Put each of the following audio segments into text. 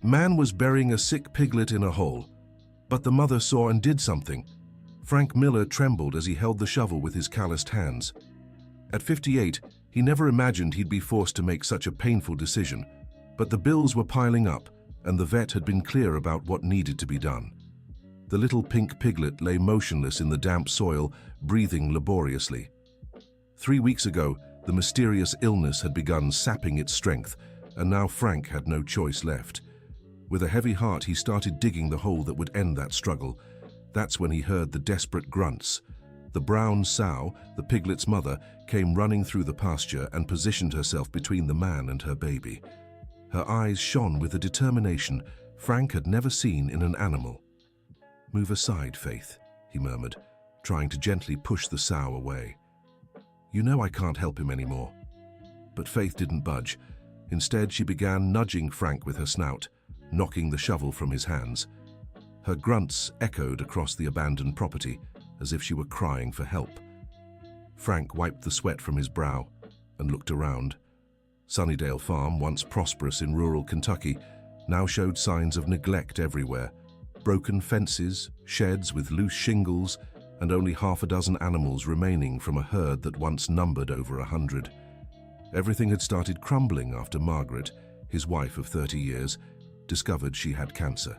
Man was burying a sick piglet in a hole, but the mother saw and did something. Frank Miller trembled as he held the shovel with his calloused hands. At 58, he never imagined he'd be forced to make such a painful decision, but the bills were piling up, and the vet had been clear about what needed to be done. The little pink piglet lay motionless in the damp soil, breathing laboriously. 3 weeks ago, the mysterious illness had begun sapping its strength, and now Frank had no choice left. With a heavy heart, he started digging the hole that would end that struggle. That's when he heard the desperate grunts. The brown sow, the piglet's mother, came running through the pasture and positioned herself between the man and her baby. Her eyes shone with a determination Frank had never seen in an animal. "Move aside, Faith," he murmured, trying to gently push the sow away. "You know I can't help him anymore." But Faith didn't budge. Instead, she began nudging Frank with her snout, knocking the shovel from his hands. Her grunts echoed across the abandoned property, as if she were crying for help. Frank wiped the sweat from his brow and looked around. Sunnydale Farm, once prosperous in rural Kentucky, now showed signs of neglect everywhere. Broken fences, sheds with loose shingles, and only half a dozen animals remaining from a herd that once numbered over 100. Everything had started crumbling after Margaret, his wife of 30 years, discovered she had cancer.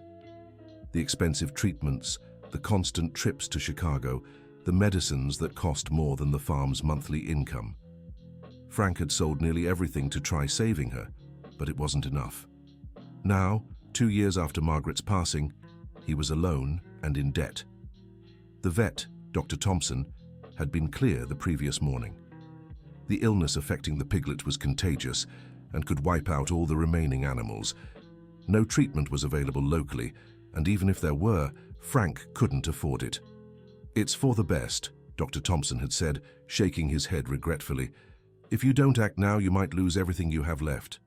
The expensive treatments, the constant trips to Chicago, the medicines that cost more than the farm's monthly income. Frank had sold nearly everything to try saving her, but it wasn't enough. Now, 2 years after Margaret's passing, he was alone and in debt. The vet, Dr. Thompson, had been clear the previous morning. The illness affecting the piglet was contagious and could wipe out all the remaining animals. No treatment was available locally, and even if there were, Frank couldn't afford it. "It's for the best," Dr. Thompson had said, shaking his head regretfully. "If you don't act now, you might lose everything you have left."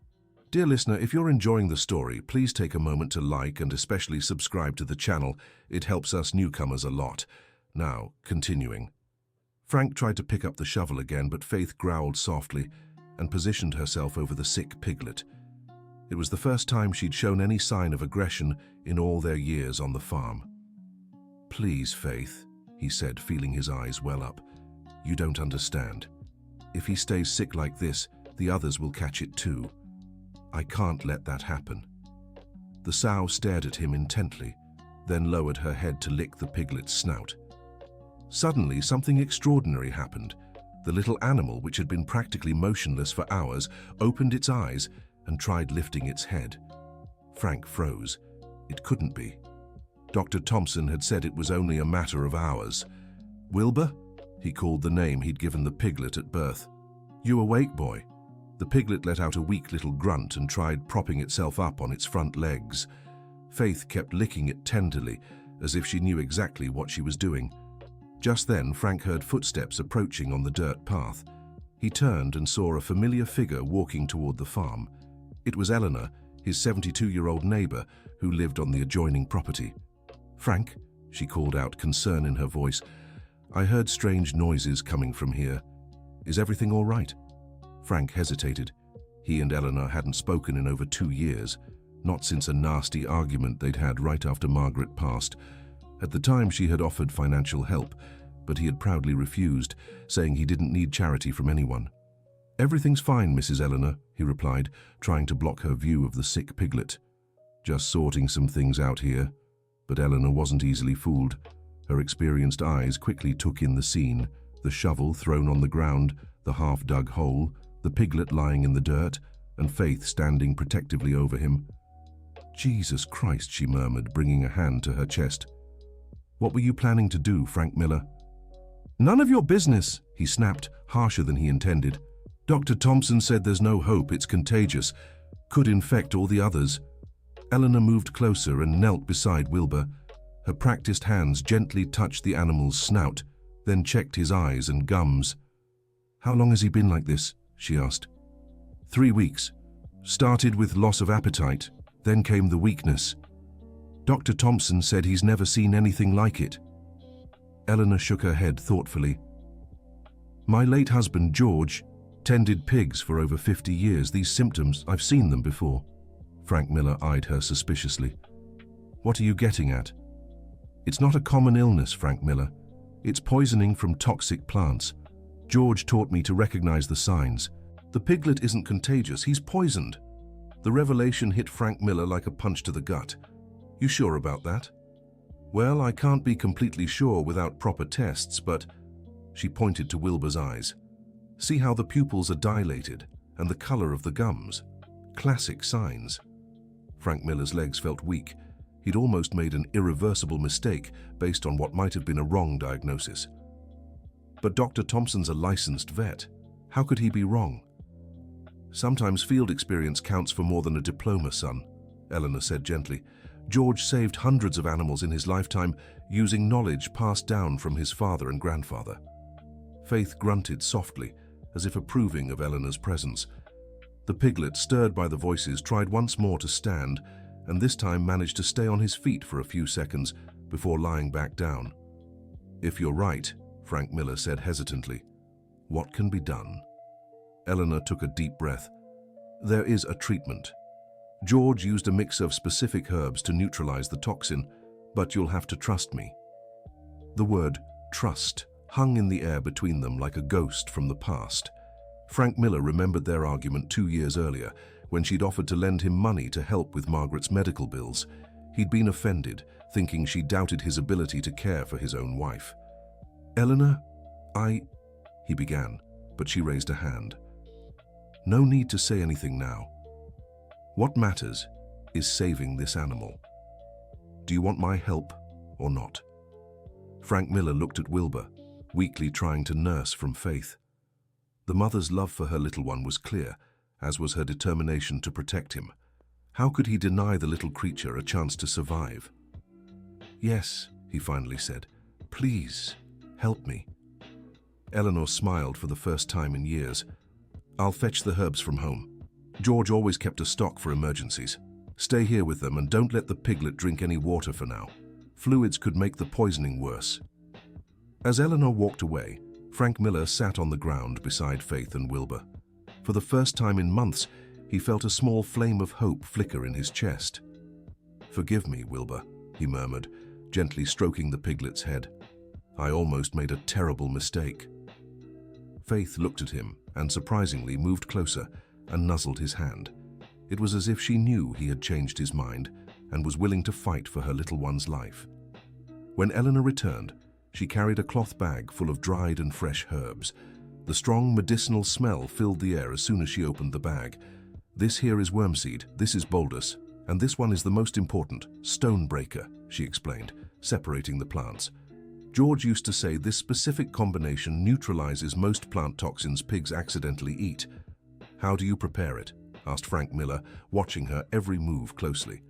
Dear listener, if you're enjoying the story, please take a moment to like and especially subscribe to the channel. It helps us newcomers a lot. Now, continuing. Frank tried to pick up the shovel again, but Faith growled softly and positioned herself over the sick piglet. It was the first time she'd shown any sign of aggression in all their years on the farm. "Please, Faith," he said, feeling his eyes well up. "You don't understand. If he stays sick like this, the others will catch it too. I can't let that happen." The sow stared at him intently, then lowered her head to lick the piglet's snout. Suddenly, something extraordinary happened. The little animal, which had been practically motionless for hours, opened its eyes and tried lifting its head. Frank froze. It couldn't be. Dr. Thompson had said it was only a matter of hours. "Wilbur?" He called the name he'd given the piglet at birth. "You awake, boy?" The piglet let out a weak little grunt and tried propping itself up on its front legs. Faith kept licking it tenderly, as if she knew exactly what she was doing. Just then, Frank heard footsteps approaching on the dirt path. He turned and saw a familiar figure walking toward the farm. It was Eleanor, his 72-year-old neighbor, who lived on the adjoining property. "Frank," she called out, concern in her voice, "I heard strange noises coming from here. Is everything all right?" Frank hesitated. He and Eleanor hadn't spoken in over 2 years, not since a nasty argument they'd had right after Margaret passed. At the time, she had offered financial help, but he had proudly refused, saying he didn't need charity from anyone. "Everything's fine, Mrs. Eleanor," he replied, trying to block her view of the sick piglet. "Just sorting some things out here." But Eleanor wasn't easily fooled. Her experienced eyes quickly took in the scene: the shovel thrown on the ground, the half-dug hole, the piglet lying in the dirt, and Faith standing protectively over him. "Jesus Christ," she murmured, bringing a hand to her chest. "What were you planning to do, Frank Miller?" "None of your business," he snapped, harsher than he intended. "Dr. Thompson said there's no hope, it's contagious. Could infect all the others." Eleanor moved closer and knelt beside Wilbur. Her practiced hands gently touched the animal's snout, then checked his eyes and gums. "How long has he been like this?" she asked. 3 weeks. Started with loss of appetite, then came the weakness. Dr. Thompson said he's never seen anything like it." Eleanor shook her head thoughtfully. "My late husband, George, tended pigs for over 50 years. These symptoms, I've seen them before." Frank Miller eyed her suspiciously. What are you getting at? It's not a common illness, Frank Miller. It's poisoning from toxic plants. George taught me to recognize the signs. The piglet isn't contagious, he's poisoned. The revelation hit Frank Miller like a punch to the gut. You sure about that? Well, I can't be completely sure without proper tests, but... She pointed to Wilbur's eyes. See how the pupils are dilated and the color of the gums. Classic signs. Frank Miller's legs felt weak. He'd almost made an irreversible mistake based on what might have been a wrong diagnosis. But Dr. Thompson's a licensed vet. How could he be wrong? Sometimes field experience counts for more than a diploma, son, Eleanor said gently. George saved hundreds of animals in his lifetime using knowledge passed down from his father and grandfather. Faith grunted softly, as if approving of Eleanor's presence. The piglet, stirred by the voices, tried once more to stand, and this time managed to stay on his feet for a few seconds before lying back down. If you're right, Frank Miller said hesitantly, what can be done? Eleanor took a deep breath. There is a treatment. George used a mix of specific herbs to neutralize the toxin, but you'll have to trust me. The word trust hung in the air between them like a ghost from the past. Frank Miller remembered their argument 2 years earlier, when she'd offered to lend him money to help with Margaret's medical bills. He'd been offended, thinking she doubted his ability to care for his own wife. Eleanor, he began, but she raised a hand. No need to say anything now. What matters is saving this animal. Do you want my help or not? Frank Miller looked at Wilbur, weakly trying to nurse from Faith. The mother's love for her little one was clear, as was her determination to protect him. How could he deny the little creature a chance to survive? Yes, he finally said. Please, help me. Eleanor smiled for the first time in years. I'll fetch the herbs from home. George always kept a stock for emergencies. Stay here with them and don't let the piglet drink any water for now. Fluids could make the poisoning worse. As Eleanor walked away, Frank Miller sat on the ground beside Faith and Wilbur. For the first time in months, he felt a small flame of hope flicker in his chest. Forgive me, Wilbur, he murmured, gently stroking the piglet's head. I almost made a terrible mistake. Faith looked at him and surprisingly moved closer and nuzzled his hand. It was as if she knew he had changed his mind and was willing to fight for her little one's life. When Eleanor returned, she carried a cloth bag full of dried and fresh herbs. The strong medicinal smell filled the air as soon as she opened the bag. This here is wormseed, this is boldus, and this one is the most important, stonebreaker, she explained, separating the plants. George used to say this specific combination neutralizes most plant toxins pigs accidentally eat. How do you prepare it? Asked Frank Miller, watching her every move closely.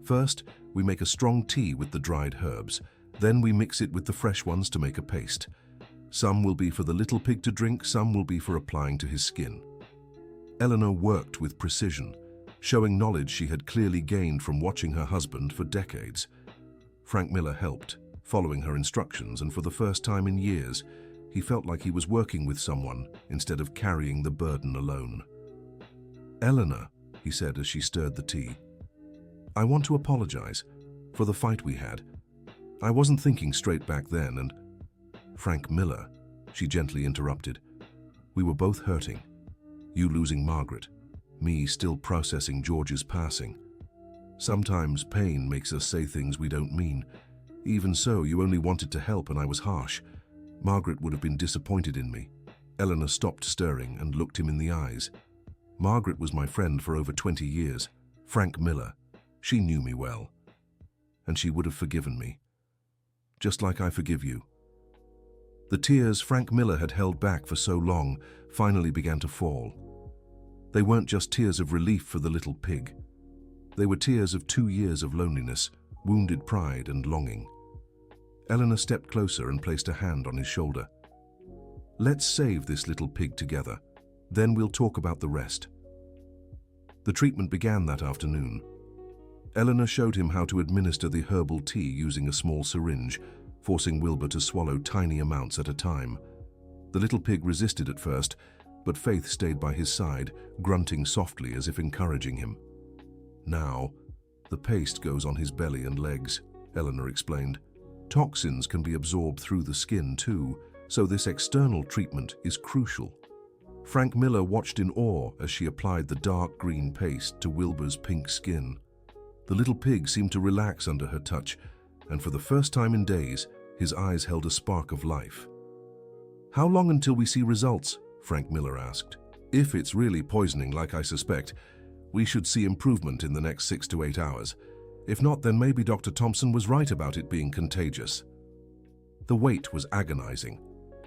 First, we make a strong tea with the dried herbs. Then we mix it with the fresh ones to make a paste. Some will be for the little pig to drink, some will be for applying to his skin. Eleanor worked with precision, showing knowledge she had clearly gained from watching her husband for decades. Frank Miller helped, following her instructions, and for the first time in years, he felt like he was working with someone instead of carrying the burden alone. Eleanor, he said as she stirred the tea, I want to apologize for the fight we had. I wasn't thinking straight back then, and... Frank Miller, she gently interrupted. We were both hurting. You losing Margaret, me still processing George's passing. Sometimes pain makes us say things we don't mean. Even so, you only wanted to help and I was harsh. Margaret would have been disappointed in me. Eleanor stopped stirring and looked him in the eyes. Margaret was my friend for over 20 years. Frank Miller. She knew me well. And she would have forgiven me. Just like I forgive you. The tears Frank Miller had held back for so long finally began to fall. They weren't just tears of relief for the little pig. They were tears of 2 years of loneliness, wounded pride and longing. Eleanor stepped closer and placed a hand on his shoulder. Let's save this little pig together. Then we'll talk about the rest. The treatment began that afternoon. Eleanor showed him how to administer the herbal tea using a small syringe, forcing Wilbur to swallow tiny amounts at a time. The little pig resisted at first, but Faith stayed by his side, grunting softly as if encouraging him. Now, the paste goes on his belly and legs, Eleanor explained. Toxins can be absorbed through the skin too, so this external treatment is crucial. Frank Miller watched in awe as she applied the dark green paste to Wilbur's pink skin. The little pig seemed to relax under her touch, and for the first time in days, his eyes held a spark of life. "How long until we see results?" Frank Miller asked. "If it's really poisoning like I suspect, we should see improvement in the next 6 to 8 hours. If not, then maybe Dr. Thompson was right about it being contagious." The wait was agonizing.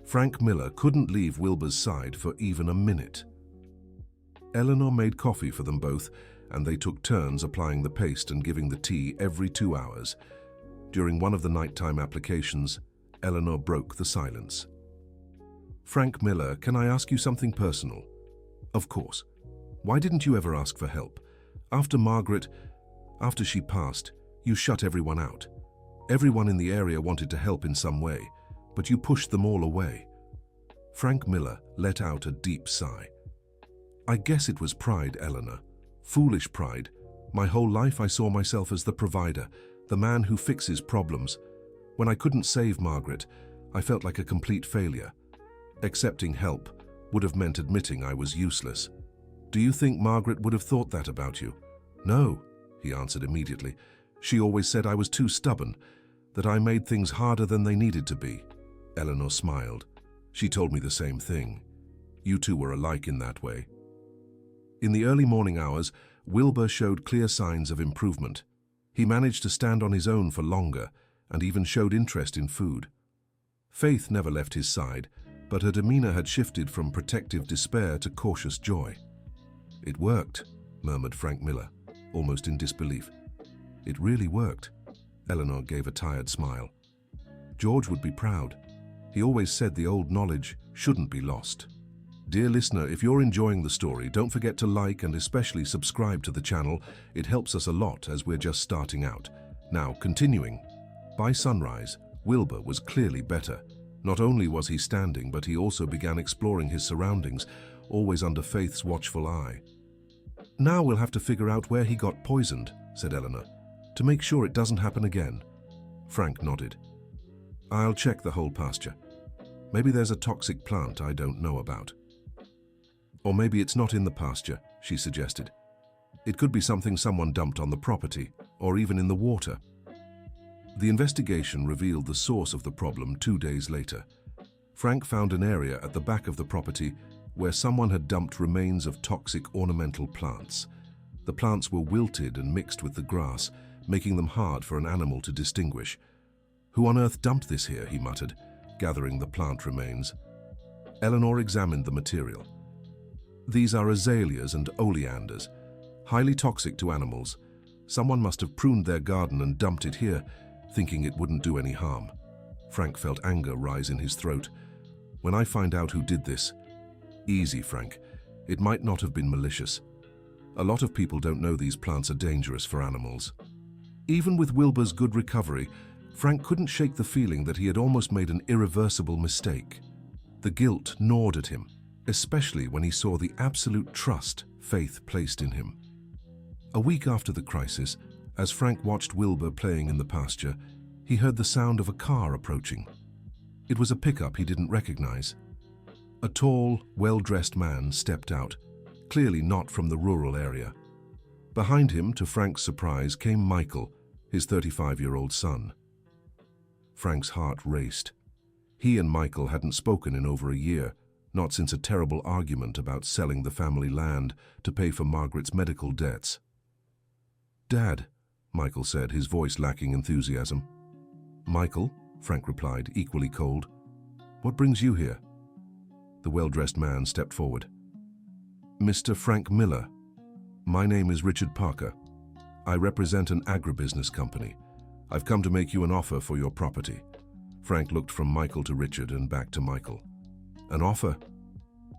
Frank Miller couldn't leave Wilbur's side for even a minute. Eleanor made coffee for them both, and they took turns applying the paste and giving the tea every 2 hours. During one of the nighttime applications, Eleanor broke the silence. "Frank Miller, can I ask you something personal?" "Of course. Why didn't you ever ask for help? After she passed, you shut everyone out. Everyone in the area wanted to help in some way, but you pushed them all away." Frank Miller let out a deep sigh. "I guess it was pride, Eleanor. Foolish pride. My whole life I saw myself as the provider, the man who fixes problems. When I couldn't save Margaret, I felt like a complete failure. Accepting help would have meant admitting I was useless. Do you think Margaret would have thought that about you?" "No," he answered immediately. "She always said I was too stubborn, that I made things harder than they needed to be." Eleanor smiled. "She told me the same thing. You two were alike in that way." In the early morning hours, Wilbur showed clear signs of improvement. He managed to stand on his own for longer and even showed interest in food. Faith never left his side, but her demeanor had shifted from protective despair to cautious joy. "It worked," murmured Frank Miller, almost in disbelief. "It really worked." Eleanor gave a tired smile. "George would be proud. He always said the old knowledge shouldn't be lost." Dear listener, if you're enjoying the story, don't forget to like and especially subscribe to the channel. It helps us a lot as we're just starting out. Now, continuing. By sunrise, Wilbur was clearly better. Not only was he standing, but he also began exploring his surroundings, always under Faith's watchful eye. "Now we'll have to figure out where he got poisoned," said Eleanor, "to make sure it doesn't happen again." Frank nodded. "I'll check the whole pasture. Maybe there's a toxic plant I don't know about." "Or maybe it's not in the pasture," she suggested. "It could be something someone dumped on the property, or even in the water." The investigation revealed the source of the problem 2 days later. Frank found an area at the back of the property where someone had dumped remains of toxic ornamental plants. The plants were wilted and mixed with the grass, making them hard for an animal to distinguish. "Who on earth dumped this here?" he muttered, gathering the plant remains. Eleanor examined the material. "These are azaleas and oleanders, highly toxic to animals. Someone must have pruned their garden and dumped it here, thinking it wouldn't do any harm." Frank felt anger rise in his throat. "When I find out who did this..." "Easy, Frank. It might not have been malicious. A lot of people don't know these plants are dangerous for animals." Even with Wilbur's good recovery, Frank couldn't shake the feeling that he had almost made an irreversible mistake. The guilt gnawed at him, especially when he saw the absolute trust Faith placed in him. A week after the crisis, as Frank watched Wilbur playing in the pasture, he heard the sound of a car approaching. It was a pickup he didn't recognize. A tall, well-dressed man stepped out, clearly not from the rural area. Behind him, to Frank's surprise, came Michael, his 35-year-old son. Frank's heart raced. He and Michael hadn't spoken in over a year, not since a terrible argument about selling the family land to pay for Margaret's medical debts. "Dad," Michael said, his voice lacking enthusiasm. "Michael," Frank replied, equally cold. "What brings you here?" The well-dressed man stepped forward. "Mr. Frank Miller, my name is Richard Parker. I represent an agribusiness company. I've come to make you an offer for your property." Frank looked from Michael to Richard and back to Michael. "An offer?"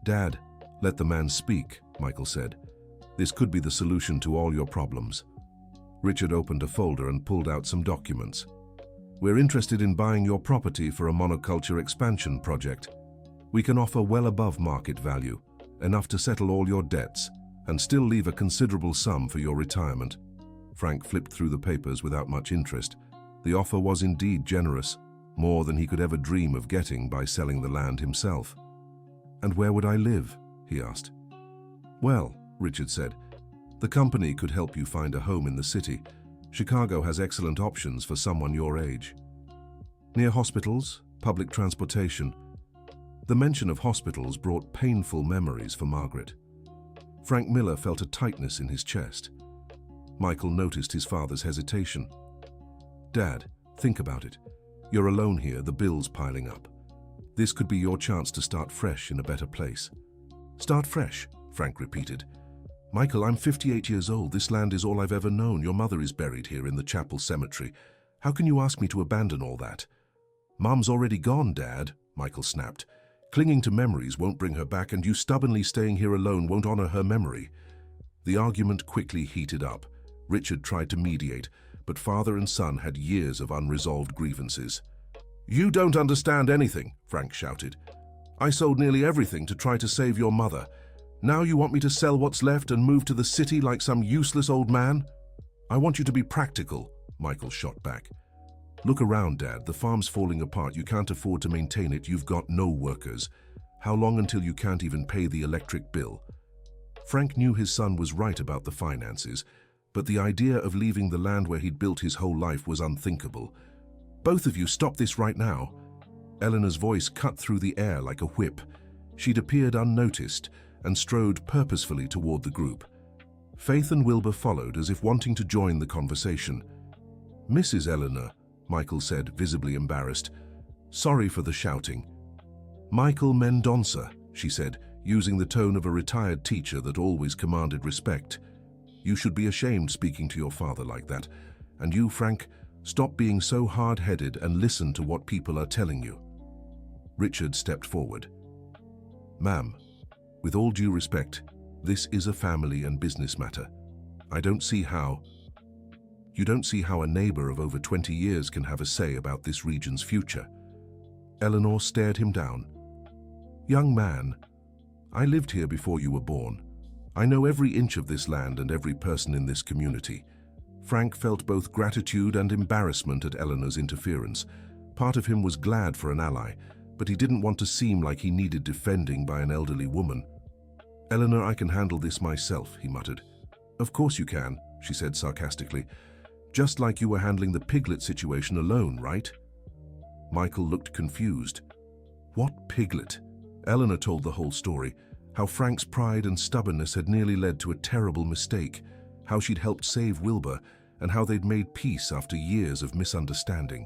"Dad, let the man speak," Michael said. "This could be the solution to all your problems." Richard opened a folder and pulled out some documents. "We're interested in buying your property for a monoculture expansion project. We can offer well above market value, enough to settle all your debts, and still leave a considerable sum for your retirement." Frank flipped through the papers without much interest. The offer was indeed generous, more than he could ever dream of getting by selling the land himself. "And where would I live?" he asked. "Well," Richard said, "the company could help you find a home in the city. Chicago has excellent options for someone your age. Near hospitals, public transportation." The mention of hospitals brought painful memories for Margaret. Frank Miller felt a tightness in his chest. Michael noticed his father's hesitation. "Dad, think about it. You're alone here, the bills piling up. This could be your chance to start fresh in a better place." "Start fresh," Frank repeated. "Michael, I'm 58 years old. This land is all I've ever known. Your mother is buried here in the chapel cemetery. How can you ask me to abandon all that?" "Mom's already gone, Dad," Michael snapped. "Clinging to memories won't bring her back, and you stubbornly staying here alone won't honor her memory." The argument quickly heated up. Richard tried to mediate, but father and son had years of unresolved grievances. "You don't understand anything," Frank shouted. "I sold nearly everything to try to save your mother. Now you want me to sell what's left and move to the city like some useless old man?" "I want you to be practical," Michael shot back. "Look around, Dad. The farm's falling apart. You can't afford to maintain it. You've got no workers. How long until you can't even pay the electric bill?" Frank knew his son was right about the finances, but the idea of leaving the land where he'd built his whole life was unthinkable. "Both of you, stop this right now." Eleanor's voice cut through the air like a whip. She'd appeared unnoticed and strode purposefully toward the group. Faith and Wilbur followed as if wanting to join the conversation. "Mrs. Eleanor," Michael said, visibly embarrassed. "Sorry for the shouting." "Michael Mendonça," she said, using the tone of a retired teacher that always commanded respect. "You should be ashamed speaking to your father like that. And you, Frank, stop being so hard-headed and listen to what people are telling you." Richard stepped forward. "Ma'am, with all due respect, this is a family and business matter. You don't see how a neighbor of over 20 years can have a say about this region's future." Eleanor stared him down. "Young man, I lived here before you were born. I know every inch of this land and every person in this community." Frank felt both gratitude and embarrassment at Eleanor's interference. Part of him was glad for an ally, but he didn't want to seem like he needed defending by an elderly woman. "Eleanor, I can handle this myself," he muttered. "Of course you can," she said sarcastically. "Just like you were handling the Piglet situation alone, right?" Michael looked confused. "What Piglet?" Eleanor told the whole story, how Frank's pride and stubbornness had nearly led to a terrible mistake, how she'd helped save Wilbur, and how they'd made peace after years of misunderstanding.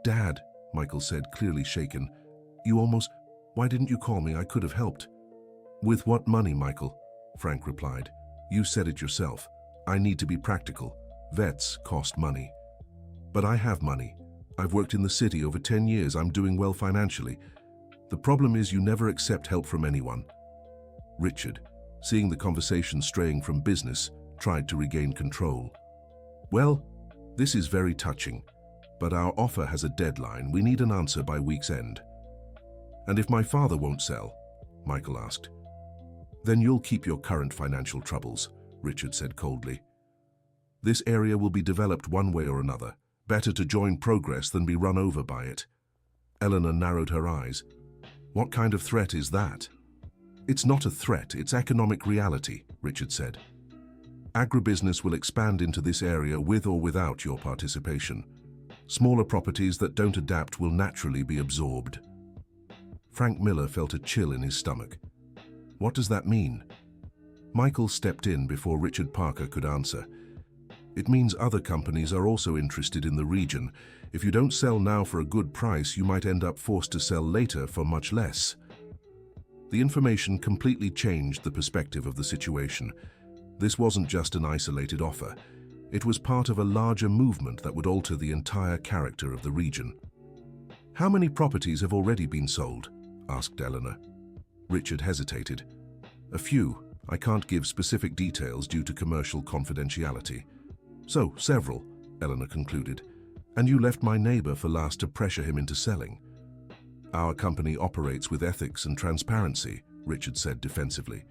"Dad," Michael said, clearly shaken, "why didn't you call me? I could have helped." "With what money, Michael?" Frank replied. "You said it yourself. I need to be practical. Vets cost money." "But I have money. I've worked in the city over 10 years. I'm doing well financially. The problem is you never accept help from anyone." Richard, seeing the conversation straying from business, tried to regain control. "Well, this is very touching, but our offer has a deadline. We need an answer by week's end." "And if my father won't sell?" Michael asked. "Then you'll keep your current financial troubles," Richard said coldly. "This area will be developed one way or another. Better to join progress than be run over by it." Eleanor narrowed her eyes. "What kind of threat is that?" "It's not a threat, it's economic reality," Richard said. "Agribusiness will expand into this area with or without your participation. Smaller properties that don't adapt will naturally be absorbed." Frank Miller felt a chill in his stomach. "What does that mean?" Michael stepped in before Richard Parker could answer. "It means other companies are also interested in the region. If you don't sell now for a good price, you might end up forced to sell later for much less." The information completely changed the perspective of the situation. This wasn't just an isolated offer. It was part of a larger movement that would alter the entire character of the region. "How many properties have already been sold?" asked Eleanor. Richard hesitated. "A few. I can't give specific details due to commercial confidentiality." "So, several," Eleanor concluded. "And you left my neighbor for last to pressure him into selling." "Our company operates with ethics and transparency," Richard said defensively.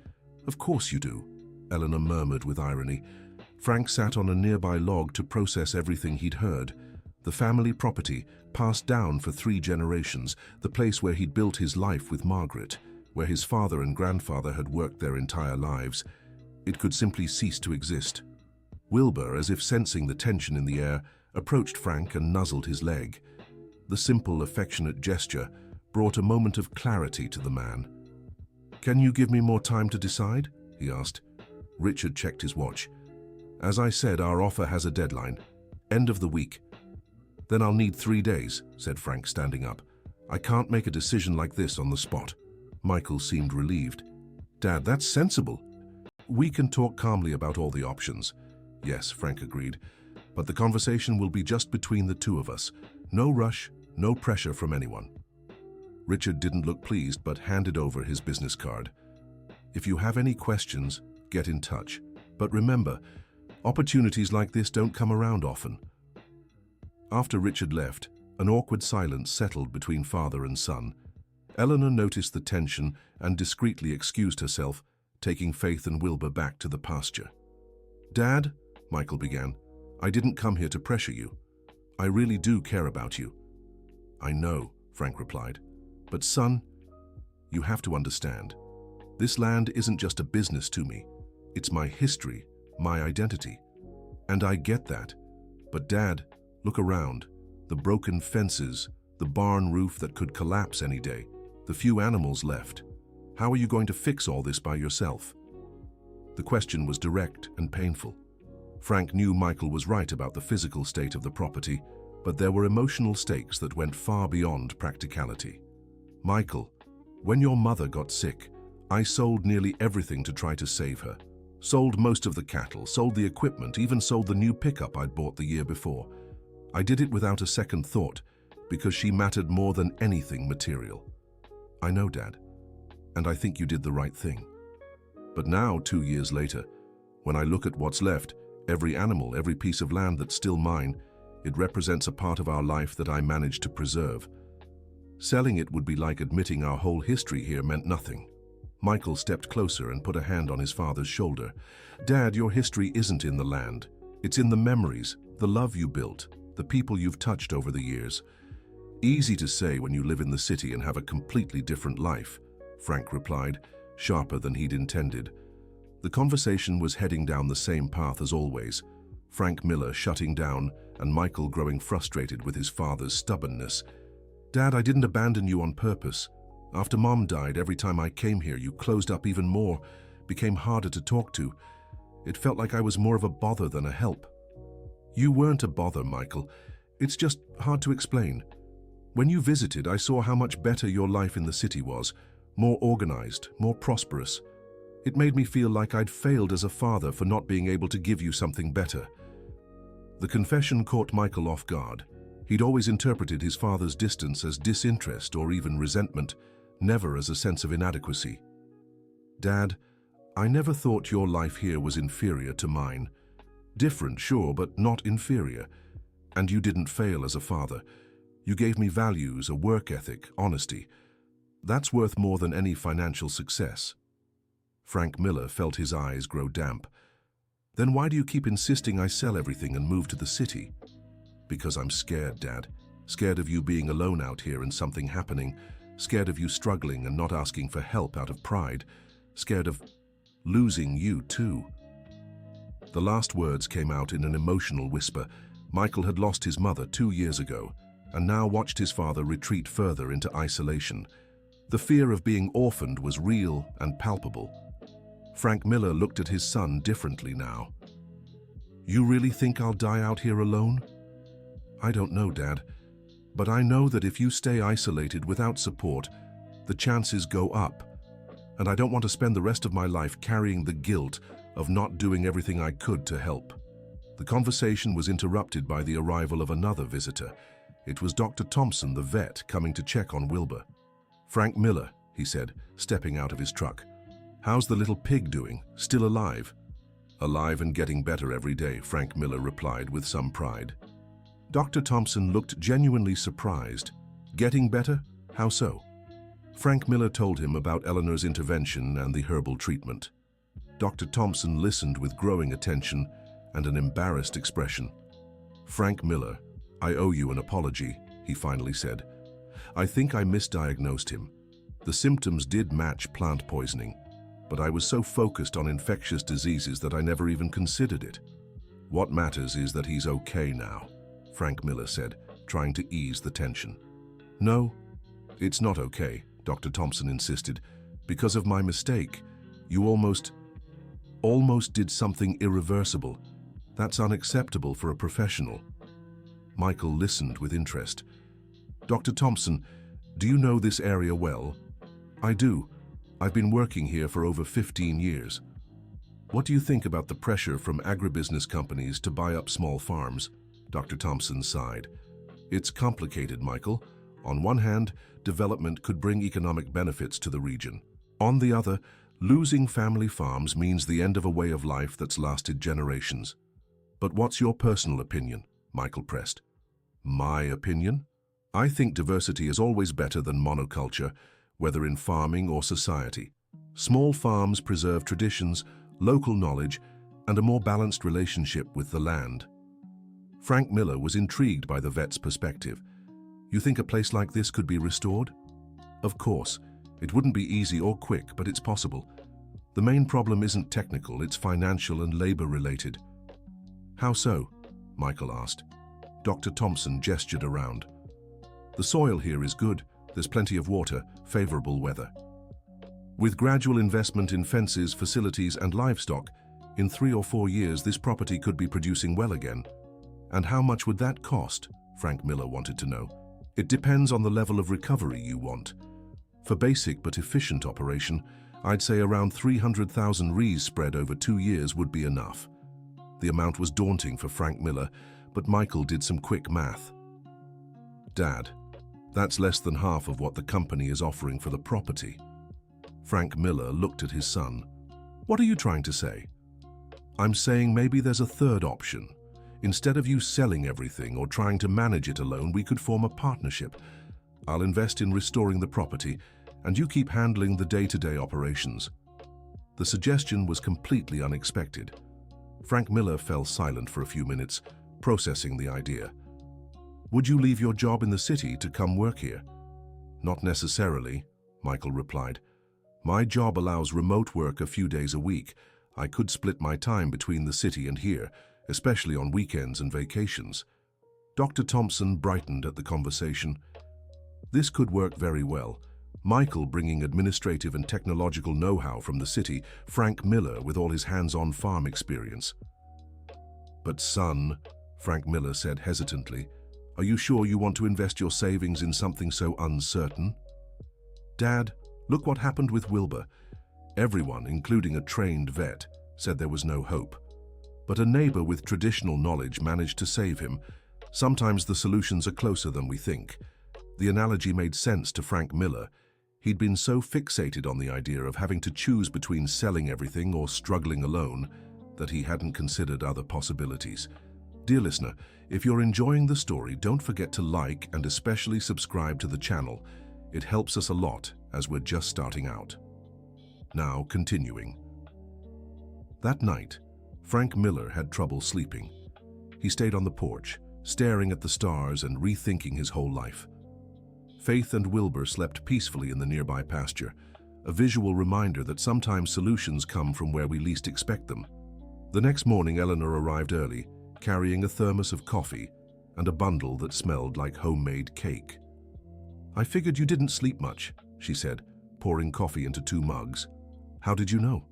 "Of course you do," Eleanor murmured with irony. Frank sat on a nearby log to process everything he'd heard. The family property, passed down for 3 generations, the place where he'd built his life with Margaret, where his father and grandfather had worked their entire lives. It could simply cease to exist. Wilbur, as if sensing the tension in the air, approached Frank and nuzzled his leg. The simple, affectionate gesture brought a moment of clarity to the man. "Can you give me more time to decide?" he asked. Richard checked his watch. "As I said, our offer has a deadline. End of the week." "Then I'll need 3 days," said Frank, standing up. "I can't make a decision like this on the spot." Michael seemed relieved. "Dad, that's sensible. We can talk calmly about all the options." "Yes," Frank agreed, "but the conversation will be just between the 2 of us. No rush, no pressure from anyone." Richard didn't look pleased, but handed over his business card. "If you have any questions, get in touch. But remember, opportunities like this don't come around often." After Richard left, an awkward silence settled between father and son. Eleanor noticed the tension and discreetly excused herself, taking Faith and Wilbur back to the pasture. "Dad," Michael began, "I didn't come here to pressure you. I really do care about you." "I know," Frank replied. "But son, you have to understand. This land isn't just a business to me. It's my history, my identity. And I get that. But Dad, look around. The broken fences, the barn roof that could collapse any day, the few animals left. How are you going to fix all this by yourself?" The question was direct and painful. Frank knew Michael was right about the physical state of the property, but there were emotional stakes that went far beyond practicality. "Michael, when your mother got sick, I sold nearly everything to try to save her. Sold most of the cattle, sold the equipment, even sold the new pickup I'd bought the year before. I did it without a second thought, because she mattered more than anything material." "I know, Dad, and I think you did the right thing. But now, 2 years later, when I look at what's left, every animal, every piece of land that's still mine, it represents a part of our life that I managed to preserve. Selling it would be like admitting our whole history here meant nothing." Michael stepped closer and put a hand on his father's shoulder. "Dad, your history isn't in the land. It's in the memories, the love you built, the people you've touched over the years. Easy to say when you live in the city and have a completely different life," Frank replied, sharper than he'd intended. The conversation was heading down the same path as always, Frank Miller shutting down and Michael growing frustrated with his father's stubbornness. "Dad, I didn't abandon you on purpose. After Mom died, every time I came here, you closed up even more, became harder to talk to. It felt like I was more of a bother than a help." "You weren't a bother, Michael. It's just hard to explain. When you visited, I saw how much better your life in the city was, more organized, more prosperous. It made me feel like I'd failed as a father for not being able to give you something better." The confession caught Michael off guard. He'd always interpreted his father's distance as disinterest or even resentment, never as a sense of inadequacy. "Dad, I never thought your life here was inferior to mine. Different, sure, but not inferior. And you didn't fail as a father. You gave me values, a work ethic, honesty. That's worth more than any financial success." Frank Miller felt his eyes grow damp. "Then why do you keep insisting I sell everything and move to the city?" "Because I'm scared, Dad. Scared of you being alone out here and something happening. Scared of you struggling and not asking for help out of pride. Scared of losing you too." The last words came out in an emotional whisper. Michael had lost his mother 2 years ago, and now watched his father retreat further into isolation. The fear of being orphaned was real and palpable. Frank Miller looked at his son differently now. "You really think I'll die out here alone?" "I don't know, Dad. But I know that if you stay isolated without support, the chances go up. And I don't want to spend the rest of my life carrying the guilt of not doing everything I could to help." The conversation was interrupted by the arrival of another visitor. It was Dr. Thompson, the vet, coming to check on Wilbur. "Frank Miller," he said, stepping out of his truck. "How's the little pig doing? Still alive?" "Alive and getting better every day," Frank Miller replied with some pride. Dr. Thompson looked genuinely surprised. "Getting better? How so?" Frank Miller told him about Eleanor's intervention and the herbal treatment. Dr. Thompson listened with growing attention, and an embarrassed expression. "Frank Miller, I owe you an apology," he finally said. "I think I misdiagnosed him. The symptoms did match plant poisoning, but I was so focused on infectious diseases that I never even considered it. What matters is that he's okay now," Frank Miller said, trying to ease the tension. "No, it's not okay," Dr. Thompson insisted. "Because of my mistake, you almost did something irreversible. That's unacceptable for a professional." Michael listened with interest. "Dr. Thompson, do you know this area well?" "I do. I've been working here for over 15 years. What do you think about the pressure from agribusiness companies to buy up small farms?" Dr. Thompson sighed. "It's complicated, Michael. On one hand, development could bring economic benefits to the region. On the other, losing family farms means the end of a way of life that's lasted generations." "But what's your personal opinion?" Michael pressed. "My opinion? I think diversity is always better than monoculture, whether in farming or society. Small farms preserve traditions, local knowledge, and a more balanced relationship with the land." Frank Miller was intrigued by the vet's perspective. "You think a place like this could be restored?" "Of course. It wouldn't be easy or quick, but it's possible. The main problem isn't technical, it's financial and labor-related." "How so?" Michael asked. Dr. Thompson gestured around. "The soil here is good, there's plenty of water, favorable weather. With gradual investment in fences, facilities, and livestock, in 3 or 4 years this property could be producing well again." "And how much would that cost?" Frank Miller wanted to know. "It depends on the level of recovery you want. For basic but efficient operation, I'd say around 300,000 Rs spread over 2 years would be enough." The amount was daunting for Frank Miller, but Michael did some quick math. "Dad, that's less than half of what the company is offering for the property." Frank Miller looked at his son. "What are you trying to say?" "I'm saying maybe there's a third option. Instead of you selling everything or trying to manage it alone, we could form a partnership. I'll invest in restoring the property, and you keep handling the day-to-day operations." The suggestion was completely unexpected. Frank Miller fell silent for a few minutes, processing the idea. "Would you leave your job in the city to come work here?" "Not necessarily," Michael replied. "My job allows remote work a few days a week. I could split my time between the city and here, especially on weekends and vacations." Dr. Thompson brightened at the conversation. "This could work very well. Michael bringing administrative and technological know-how from the city, Frank Miller with all his hands-on farm experience." "But son," Frank Miller said hesitantly, "are you sure you want to invest your savings in something so uncertain?" "Dad, look what happened with Wilbur. Everyone, including a trained vet, said there was no hope. But a neighbor with traditional knowledge managed to save him. Sometimes the solutions are closer than we think." The analogy made sense to Frank Miller. He'd been so fixated on the idea of having to choose between selling everything or struggling alone that he hadn't considered other possibilities. Dear listener, if you're enjoying the story, don't forget to like and especially subscribe to the channel. It helps us a lot as we're just starting out. Now, continuing. That night, Frank Miller had trouble sleeping. He stayed on the porch, staring at the stars and rethinking his whole life. Faith and Wilbur slept peacefully in the nearby pasture, a visual reminder that sometimes solutions come from where we least expect them. The next morning, Eleanor arrived early, carrying a thermos of coffee and a bundle that smelled like homemade cake. "I figured you didn't sleep much," she said, pouring coffee into 2 mugs. "How did you know?"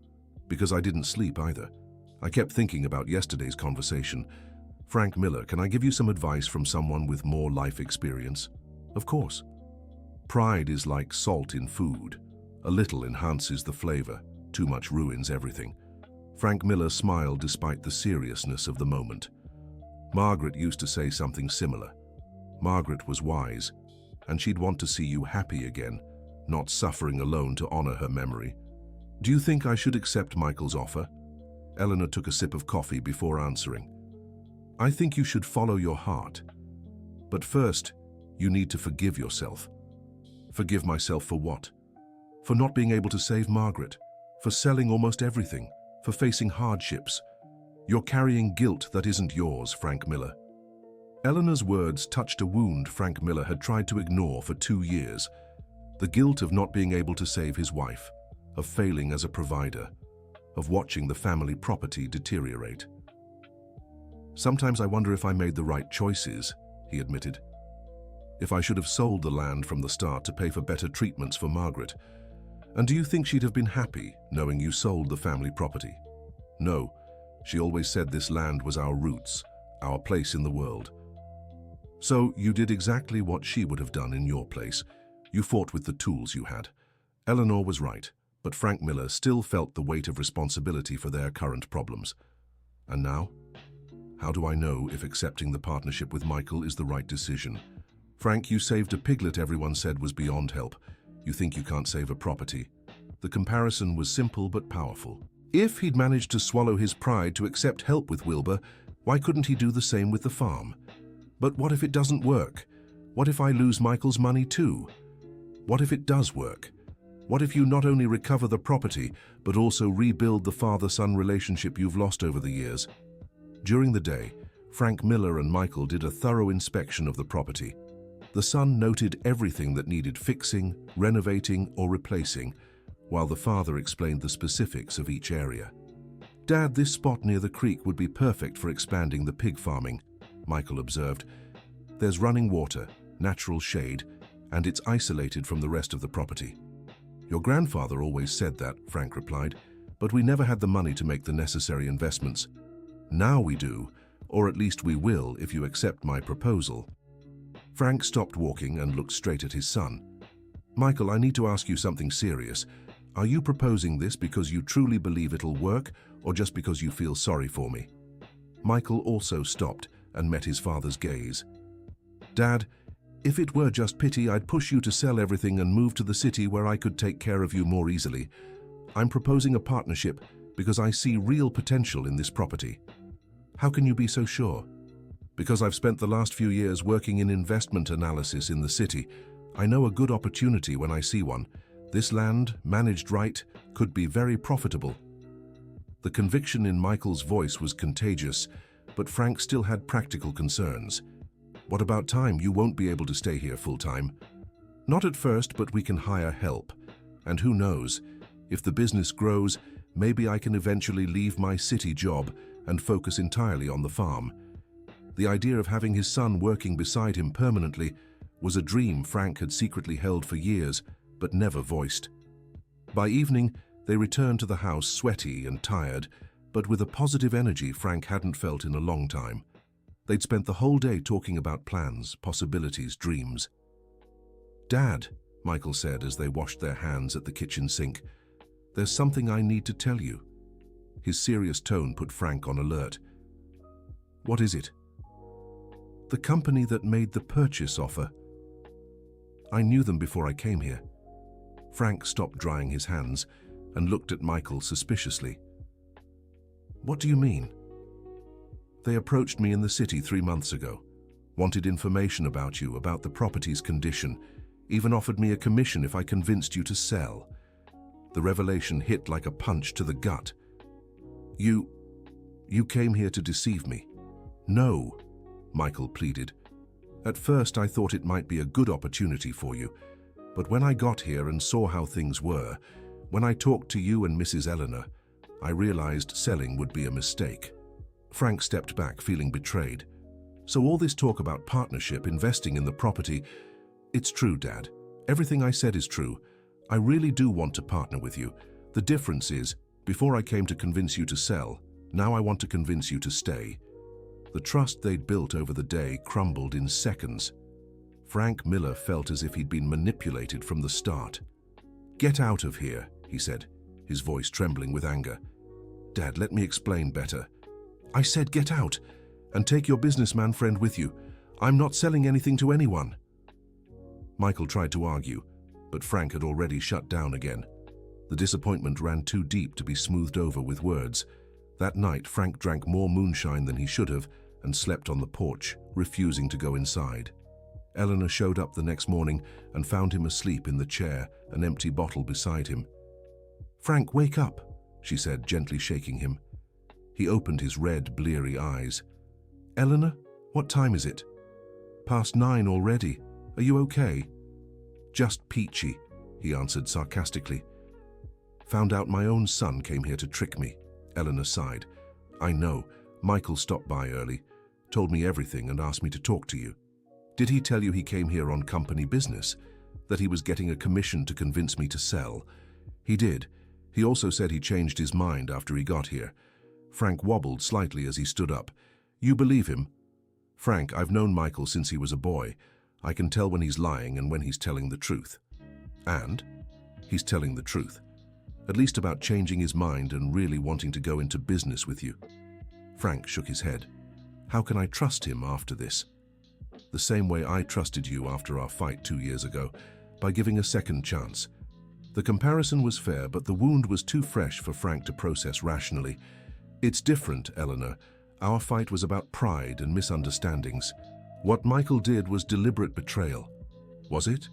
"Because I didn't sleep either. I kept thinking about yesterday's conversation. Frank Miller, can I give you some advice from someone with more life experience?" "Of course." "Pride is like salt in food. A little enhances the flavor, too much ruins everything." Frank Miller smiled despite the seriousness of the moment. "Margaret used to say something similar. Margaret was wise, and she'd want to see you happy again, not suffering alone to honor her memory. Do you think I should accept Michael's offer?" Eleanor took a sip of coffee before answering. "I think you should follow your heart. But first, you need to forgive yourself." "Forgive myself for what?" "For not being able to save Margaret, for selling almost everything, for facing hardships. You're carrying guilt that isn't yours, Frank Miller. Eleanor's words touched a wound Frank Miller had tried to ignore for 2 years. The guilt of not being able to save his wife, of failing as a provider, of watching the family property deteriorate. Sometimes I wonder if I made the right choices, he admitted. If I should have sold the land from the start to pay for better treatments for Margaret. And do you think she'd have been happy knowing you sold the family property? No, she always said this land was our roots, our place in the world. So you did exactly what she would have done in your place. You fought with the tools you had. Eleanor was right, but Frank Miller still felt the weight of responsibility for their current problems. And now? How do I know if accepting the partnership with Michael is the right decision? Frank, you saved a piglet everyone said was beyond help. You think you can't save a property. The comparison was simple but powerful. If he'd managed to swallow his pride to accept help with Wilbur, why couldn't he do the same with the farm? But what if it doesn't work? What if I lose Michael's money too? What if it does work? What if you not only recover the property, but also rebuild the father-son relationship you've lost over the years? During the day, Frank Miller and Michael did a thorough inspection of the property. The son noted everything that needed fixing, renovating, or replacing, while the father explained the specifics of each area. Dad, this spot near the creek would be perfect for expanding the pig farming, Michael observed. There's running water, natural shade, and it's isolated from the rest of the property. Your grandfather always said that, Frank replied, but we never had the money to make the necessary investments. Now we do, or at least we will if you accept my proposal. Frank stopped walking and looked straight at his son. Michael, I need to ask you something serious. Are you proposing this because you truly believe it'll work, or just because you feel sorry for me? Michael also stopped and met his father's gaze. Dad, if it were just pity, I'd push you to sell everything and move to the city where I could take care of you more easily. I'm proposing a partnership because I see real potential in this property. How can you be so sure? Because I've spent the last few years working in investment analysis in the city. I know a good opportunity when I see one. This land, managed right, could be very profitable. The conviction in Michael's voice was contagious, but Frank still had practical concerns. What about time? You won't be able to stay here full-time. Not at first, but we can hire help. And who knows, if the business grows, maybe I can eventually leave my city job and focus entirely on the farm. The idea of having his son working beside him permanently was a dream Frank had secretly held for years, but never voiced. By evening, they returned to the house sweaty and tired, but with a positive energy Frank hadn't felt in a long time. They'd spent the whole day talking about plans, possibilities, dreams. Dad, Michael said as they washed their hands at the kitchen sink, there's something I need to tell you. His serious tone put Frank on alert. What is it? The company that made the purchase offer. I knew them before I came here. Frank stopped drying his hands and looked at Michael suspiciously. What do you mean? They approached me in the city 3 months ago, wanted information about you, about the property's condition, even offered me a commission if I convinced you to sell. The revelation hit like a punch to the gut. You came here to deceive me. No, Michael pleaded. At first I thought it might be a good opportunity for you, but when I got here and saw how things were, when I talked to you and Mrs. Eleanor, I realized selling would be a mistake. Frank stepped back, feeling betrayed. So all this talk about partnership, investing in the property, it's true, Dad. Everything I said is true. I really do want to partner with you. The difference is, before I came to convince you to sell, now I want to convince you to stay. The trust they'd built over the day crumbled in seconds. Frank Miller felt as if he'd been manipulated from the start. Get out of here, he said, his voice trembling with anger. Dad, let me explain better. I said get out, and take your businessman friend with you. I'm not selling anything to anyone. Michael tried to argue, but Frank had already shut down again. The disappointment ran too deep to be smoothed over with words. That night, Frank drank more moonshine than he should have and slept on the porch, refusing to go inside. Eleanor showed up the next morning and found him asleep in the chair, an empty bottle beside him. Frank, wake up, she said, gently shaking him. He opened his red, bleary eyes. "Eleanor, what time is it?" "Past 9 already. Are you okay?" "Just peachy," he answered sarcastically. "Found out my own son came here to trick me," Eleanor sighed. "I know. Michael stopped by early, told me everything and asked me to talk to you." "Did he tell you he came here on company business? That he was getting a commission to convince me to sell?" "He did. He also said he changed his mind after he got here." Frank wobbled slightly as he stood up. "You believe him?" "Frank, I've known Michael since he was a boy. I can tell when he's lying and when he's telling the truth." "And?" "He's telling the truth. At least about changing his mind and really wanting to go into business with you." Frank shook his head. "How can I trust him after this?" "The same way I trusted you after our fight 2 years ago, by giving a second chance." The comparison was fair, but the wound was too fresh for Frank to process rationally. "It's different, Eleanor. Our fight was about pride and misunderstandings. What Michael did was deliberate betrayal. Was it?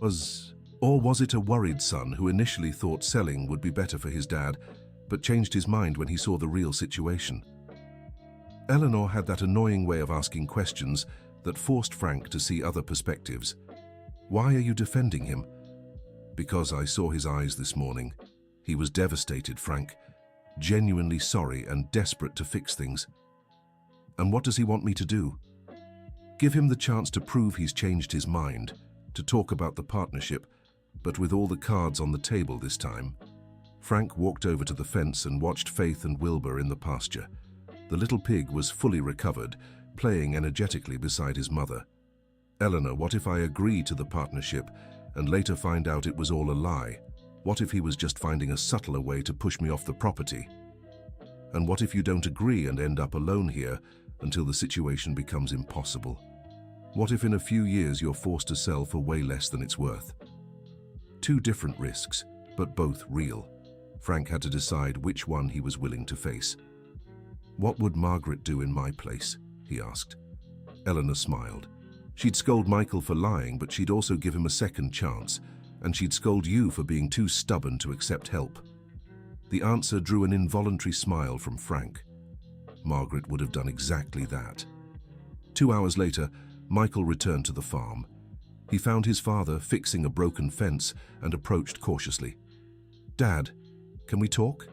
Or was it a worried son who initially thought selling would be better for his dad, but changed his mind when he saw the real situation?" Eleanor had that annoying way of asking questions that forced Frank to see other perspectives. "Why are you defending him?" "Because I saw his eyes this morning. He was devastated, Frank. Genuinely sorry and desperate to fix things." "And what does he want me to do?" "Give him the chance to prove he's changed his mind, to talk about the partnership, but with all the cards on the table this time." Frank walked over to the fence and watched Faith and Wilbur in the pasture. The little pig was fully recovered, playing energetically beside his mother. "Eleanor, what if I agree to the partnership and later find out it was all a lie? What if he was just finding a subtler way to push me off the property? And what if you don't agree and end up alone here until the situation becomes impossible? What if in a few years you're forced to sell for way less than it's worth?" 2 different risks, but both real. Frank had to decide which one he was willing to face. "What would Margaret do in my place?" he asked. Eleanor smiled. "She'd scold Michael for lying, but she'd also give him a second chance, and she'd scold you for being too stubborn to accept help." The answer drew an involuntary smile from Frank. Margaret would have done exactly that. 2 hours later, Michael returned to the farm. He found his father fixing a broken fence and approached cautiously. "Dad, can we talk?"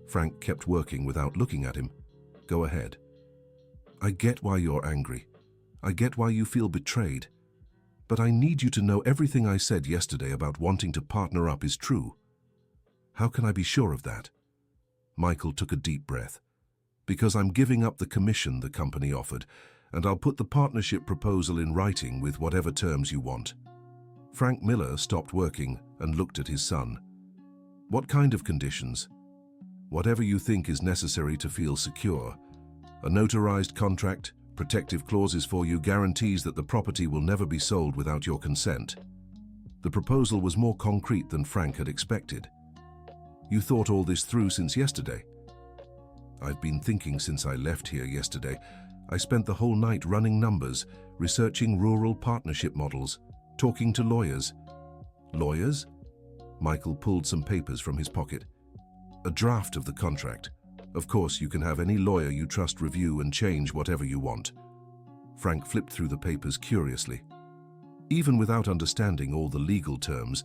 Frank kept working without looking at him. "Go ahead." "I get why you're angry. I get why you feel betrayed. But I need you to know everything I said yesterday about wanting to partner up is true." "How can I be sure of that?" Michael took a deep breath. "Because I'm giving up the commission the company offered, and I'll put the partnership proposal in writing with whatever terms you want." Frank Miller stopped working and looked at his son. "What kind of conditions?" "Whatever you think is necessary to feel secure. A notarized contract, protective clauses for you, guarantees that the property will never be sold without your consent." The proposal was more concrete than Frank had expected. "You thought all this through since yesterday?" "I've been thinking since I left here yesterday. I spent the whole night running numbers, researching rural partnership models, talking to lawyers." "Lawyers?" Michael pulled some papers from his pocket. "A draft of the contract. Of course, you can have any lawyer you trust review and change whatever you want." Frank flipped through the papers curiously. Even without understanding all the legal terms,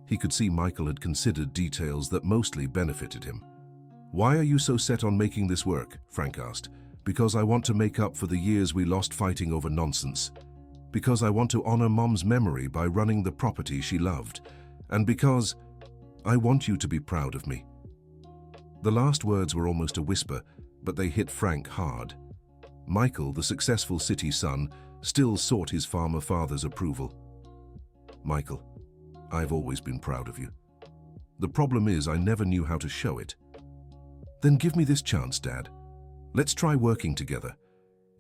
he could see Michael had considered details that mostly benefited him. "Why are you so set on making this work?" Frank asked. "Because I want to make up for the years we lost fighting over nonsense. Because I want to honor Mom's memory by running the property she loved. And because I want you to be proud of me." The last words were almost a whisper, but they hit Frank hard. Michael, the successful city son, still sought his farmer father's approval. "Michael, I've always been proud of you. The problem is I never knew how to show it." "Then give me this chance, Dad. Let's try working together.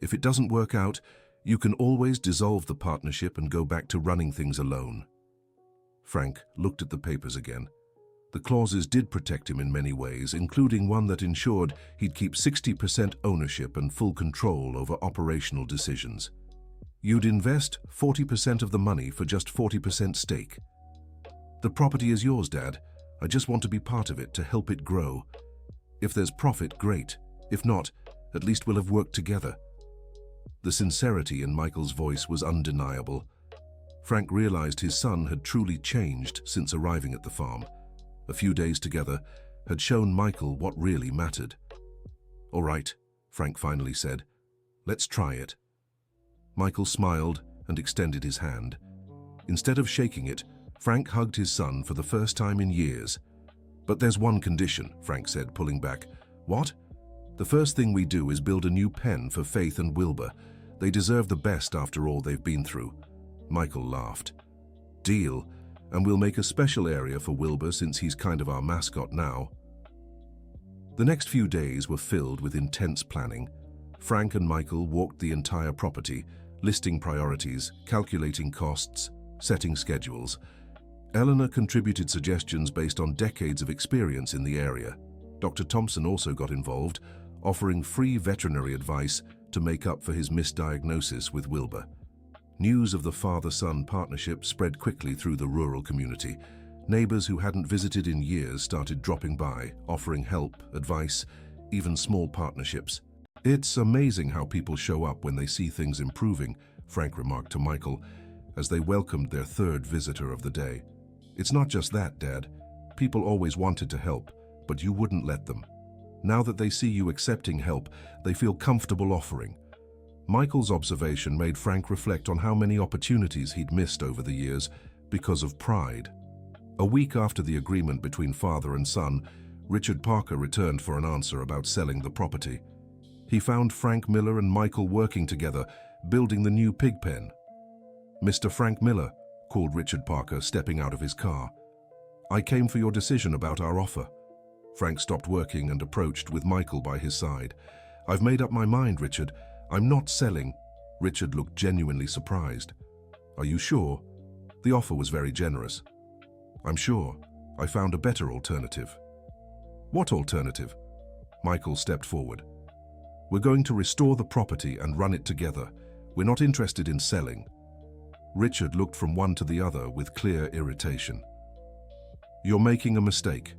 If it doesn't work out, you can always dissolve the partnership and go back to running things alone." Frank looked at the papers again. The clauses did protect him in many ways, including one that ensured he'd keep 60% ownership and full control over operational decisions. "You'd invest 40% of the money for just 40% stake." "The property is yours, Dad. I just want to be part of it to help it grow. If there's profit, great. If not, At least we'll have worked together." The sincerity in Michael's voice was undeniable. Frank realized his son had truly changed since arriving at the farm. A few days together had shown Michael what really mattered. "All right," Frank finally said. "Let's try it." Michael smiled and extended his hand. Instead of shaking it, Frank hugged his son for the first time in years. "But there's one condition," Frank said, pulling back. "What?" "The first thing we do is build a new pen for Faith and Wilbur. They deserve the best after all they've been through." Michael laughed. "Deal, and we'll make a special area for Wilbur since he's kind of our mascot now." The next few days were filled with intense planning. Frank and Michael walked the entire property, listing priorities, calculating costs, setting schedules. Eleanor contributed suggestions based on decades of experience in the area. Dr. Thompson also got involved, offering free veterinary advice to make up for his misdiagnosis with Wilbur. News of the father-son partnership spread quickly through the rural community. Neighbors who hadn't visited in years started dropping by, offering help, advice, even small partnerships. "It's amazing how people show up when they see things improving," Frank remarked to Michael, as they welcomed their third visitor of the day. "It's not just that, Dad. People always wanted to help, but you wouldn't let them. Now that they see you accepting help, they feel comfortable offering." Michael's observation made Frank reflect on how many opportunities he'd missed over the years because of pride. A week after the agreement between father and son, Richard Parker returned for an answer about selling the property. He found Frank Miller and Michael working together, building the new pig pen. "Mr. Frank Miller," called Richard Parker, stepping out of his car. "I came for your decision about our offer." Frank stopped working and approached with Michael by his side. "I've made up my mind, Richard. I'm not selling." Richard looked genuinely surprised. "Are you sure?" The offer was very generous. "I'm sure. I found a better alternative." "What alternative?" Michael stepped forward. "We're going to restore the property and run it together. We're not interested in selling." Richard looked from one to the other with clear irritation. "You're making a mistake.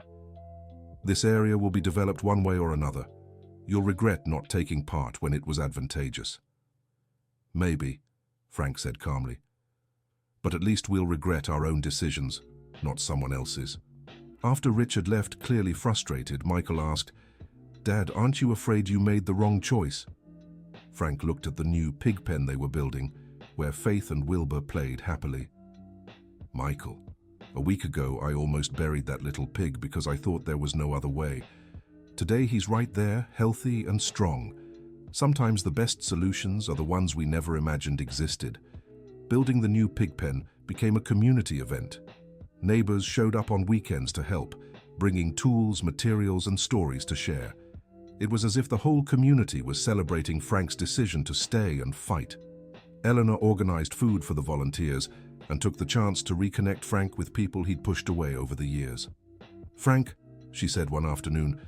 This area will be developed one way or another. You'll regret not taking part when it was advantageous." "Maybe," Frank said calmly. "But at least we'll regret our own decisions, not someone else's." After Richard left clearly frustrated, Michael asked, "Dad, aren't you afraid you made the wrong choice?" Frank looked at the new pig pen they were building, where Faith and Wilbur played happily. "Michael, a week ago I almost buried that little pig because I thought there was no other way. Today he's right there, healthy and strong. Sometimes the best solutions are the ones we never imagined existed." Building the new pig pen became a community event. Neighbors showed up on weekends to help, bringing tools, materials, and stories to share. It was as if the whole community was celebrating Frank's decision to stay and fight. Eleanor organized food for the volunteers and took the chance to reconnect Frank with people he'd pushed away over the years. "Frank," she said one afternoon,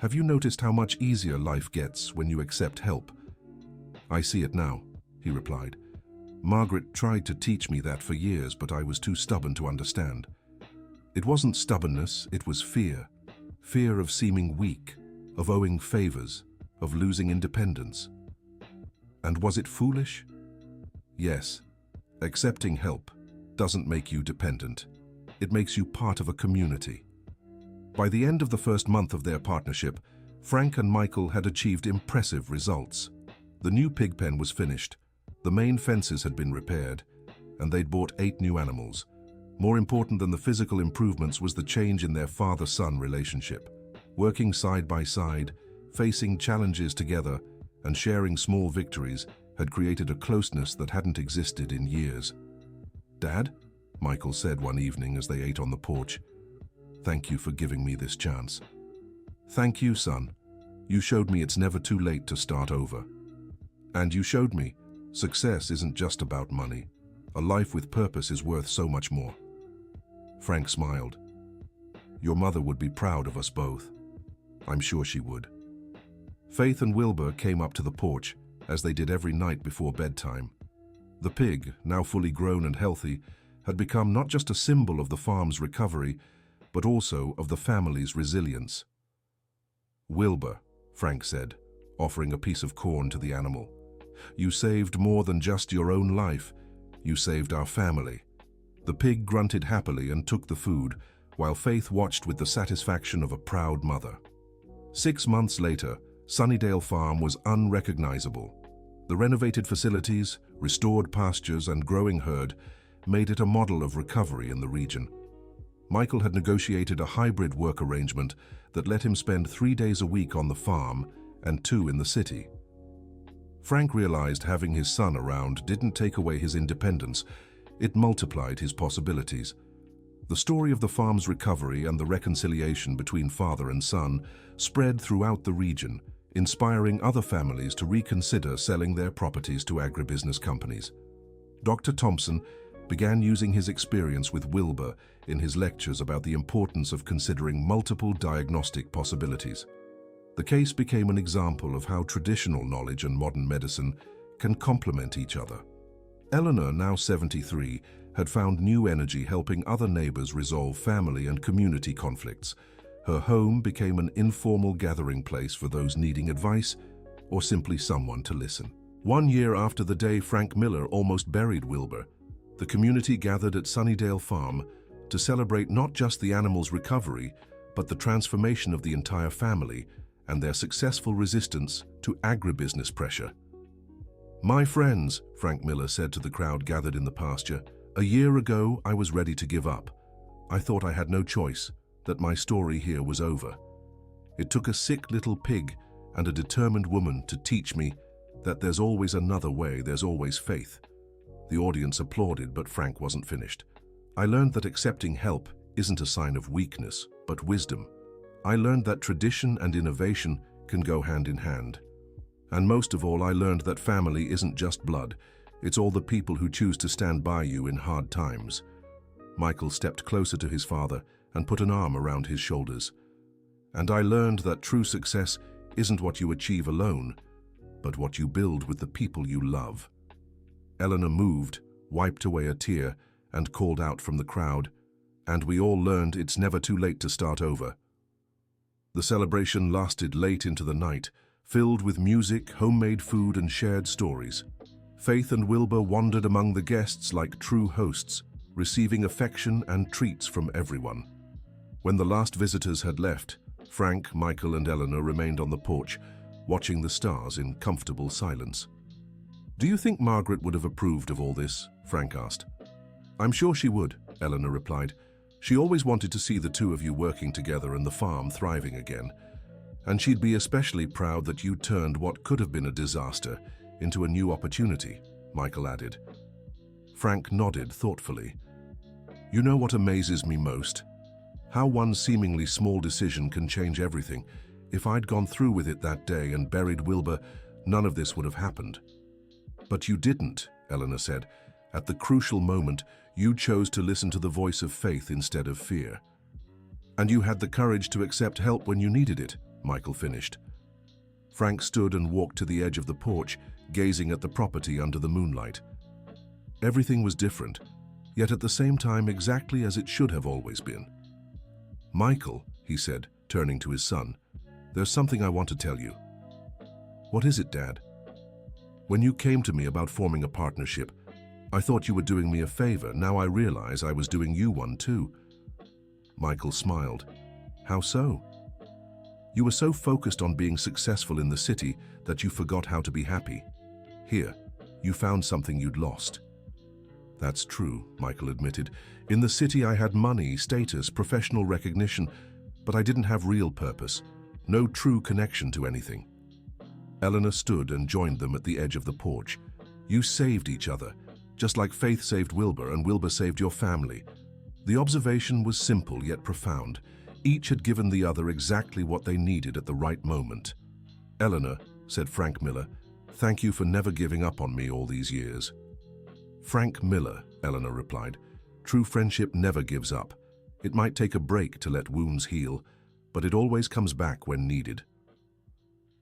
"have you noticed how much easier life gets when you accept help?" "I see it now," he replied. "Margaret tried to teach me that for years, but I was too stubborn to understand. It wasn't stubbornness, it was fear. Fear of seeming weak, of owing favors, of losing independence. And was it foolish? Yes. Accepting help doesn't make you dependent. It makes you part of a community." By the end of the first month of their partnership, Frank and Michael had achieved impressive results. The new pig pen was finished, the main fences had been repaired, and they'd bought 8 new animals. More important than the physical improvements was the change in their father-son relationship. Working side by side, facing challenges together, and sharing small victories had created a closeness that hadn't existed in years. "Dad," Michael said one evening as they ate on the porch, "thank you for giving me this chance." "Thank you, son. You showed me it's never too late to start over. And you showed me success isn't just about money. A life with purpose is worth so much more." Frank smiled. "Your mother would be proud of us both." "I'm sure she would." Faith and Wilbur came up to the porch, as they did every night before bedtime. The pig, now fully grown and healthy, had become not just a symbol of the farm's recovery, but also of the family's resilience. "Wilbur," Frank said, offering a piece of corn to the animal. "You saved more than just your own life. You saved our family." The pig grunted happily and took the food, while Faith watched with the satisfaction of a proud mother. 6 months later, Sunnydale Farm was unrecognizable. The renovated facilities, restored pastures, and growing herd made it a model of recovery in the region. Michael had negotiated a hybrid work arrangement that let him spend 3 days a week on the farm and 2 in the city. Frank realized having his son around didn't take away his independence, it multiplied his possibilities. The story of the farm's recovery and the reconciliation between father and son spread throughout the region, inspiring other families to reconsider selling their properties to agribusiness companies. Dr. Thompson began using his experience with Wilbur in his lectures about the importance of considering multiple diagnostic possibilities. The case became an example of how traditional knowledge and modern medicine can complement each other. Eleanor, now 73, had found new energy helping other neighbors resolve family and community conflicts. Her home became an informal gathering place for those needing advice or simply someone to listen. 1 year after the day Frank Miller almost buried Wilbur, the community gathered at Sunnydale Farm to celebrate not just the animal's recovery, but the transformation of the entire family and their successful resistance to agribusiness pressure. "My friends," Frank Miller said to the crowd gathered in the pasture, "a year ago I was ready to give up. I thought I had no choice, that my story here was over. It took a sick little pig and a determined woman to teach me that there's always another way, there's always faith." The audience applauded, but Frank wasn't finished. "I learned that accepting help isn't a sign of weakness, but wisdom. I learned that tradition and innovation can go hand in hand. And most of all, I learned that family isn't just blood, it's all the people who choose to stand by you in hard times." Michael stepped closer to his father and put an arm around his shoulders. "And I learned that true success isn't what you achieve alone, but what you build with the people you love." Eleanor moved, wiped away a tear, and called out from the crowd, "And we all learned it's never too late to start over." The celebration lasted late into the night, filled with music, homemade food, and shared stories. Faith and Wilbur wandered among the guests like true hosts, receiving affection and treats from everyone. When the last visitors had left, Frank, Michael, and Eleanor remained on the porch, watching the stars in comfortable silence. "Do you think Margaret would have approved of all this?" Frank asked. "I'm sure she would," Eleanor replied. "She always wanted to see the two of you working together and the farm thriving again. And she'd be especially proud that you turned what could have been a disaster into a new opportunity," Michael added. Frank nodded thoughtfully. "You know what amazes me most? How one seemingly small decision can change everything. If I'd gone through with it that day and buried Wilbur, none of this would have happened." "But you didn't," Eleanor said. "At the crucial moment, you chose to listen to the voice of faith instead of fear. And you had the courage to accept help when you needed it," Michael finished. Frank stood and walked to the edge of the porch, gazing at the property under the moonlight. Everything was different, yet at the same time exactly as it should have always been. "Michael," he said, turning to his son, "there's something I want to tell you." "What is it, Dad?" "When you came to me about forming a partnership, I thought you were doing me a favor. Now I realize I was doing you one too." Michael smiled. "How so?" "You were so focused on being successful in the city that you forgot how to be happy. Here, you found something you'd lost." "That's true," Michael admitted. "In the city I had money, status, professional recognition, but I didn't have real purpose, no true connection to anything." Eleanor stood and joined them at the edge of the porch. "You saved each other, just like Faith saved Wilbur and Wilbur saved your family." The observation was simple yet profound. Each had given the other exactly what they needed at the right moment. "Eleanor," said Frank Miller, "thank you for never giving up on me all these years." "Frank Miller," Eleanor replied. "True friendship never gives up. It might take a break to let wounds heal, but it always comes back when needed."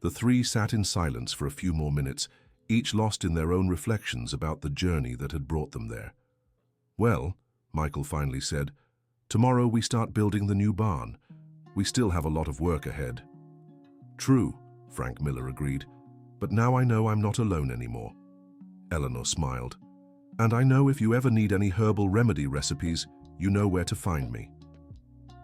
The three sat in silence for a few more minutes, each lost in their own reflections about the journey that had brought them there. "Well," Michael finally said, "tomorrow we start building the new barn. We still have a lot of work ahead." "True," Frank Miller agreed. But now I know I'm not alone anymore. Eleanor smiled. And I know if you ever need any herbal remedy recipes, you know where to find me.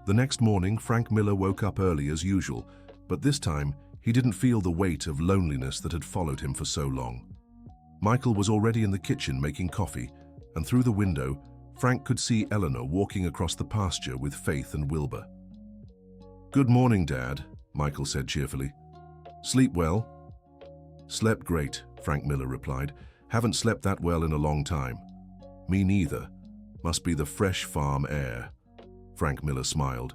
The next morning, Frank Miller woke up early as usual, but this time he didn't feel the weight of loneliness that had followed him for so long. Michael was already in the kitchen making coffee, and through the window, Frank could see Eleanor walking across the pasture with Faith and Wilbur. "Good morning, Dad," Michael said cheerfully. "Sleep well?" "Slept great," Frank Miller replied. "Haven't slept that well in a long time." "Me neither. Must be the fresh farm air." Frank Miller smiled.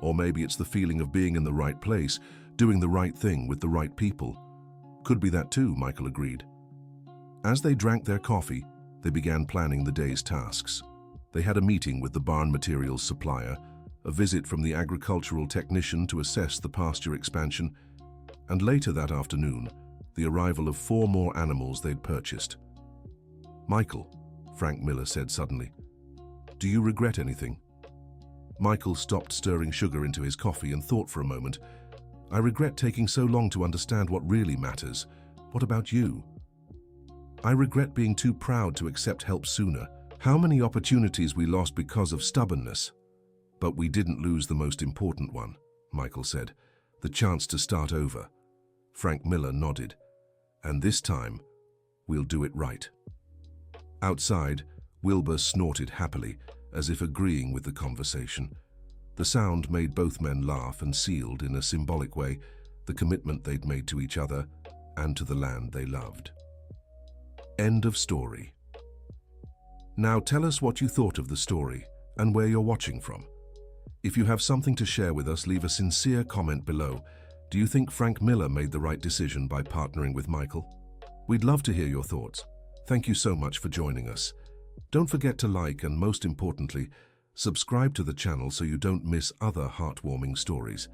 "Or maybe it's the feeling of being in the right place, doing the right thing with the right people." "Could be that too," Michael agreed. As they drank their coffee, they began planning the day's tasks. They had a meeting with the barn materials supplier, a visit from the agricultural technician to assess the pasture expansion, and later that afternoon, the arrival of 4 more animals they'd purchased. "Michael," Frank Miller said suddenly, "do you regret anything?" Michael stopped stirring sugar into his coffee and thought for a moment. "I regret taking so long to understand what really matters. What about you?" "I regret being too proud to accept help sooner. How many opportunities we lost because of stubbornness." "But we didn't lose the most important one," Michael said, "the chance to start over." Frank Miller nodded. "And this time, we'll do it right." Outside, Wilbur snorted happily, as if agreeing with the conversation. The sound made both men laugh and sealed, in a symbolic way, the commitment they'd made to each other and to the land they loved. End of story. Now tell us what you thought of the story and where you're watching from. If you have something to share with us, leave a sincere comment below. Do you think Frank Miller made the right decision by partnering with Michael? We'd love to hear your thoughts. Thank you so much for joining us. Don't forget to like and, most importantly, subscribe to the channel so you don't miss other heartwarming stories.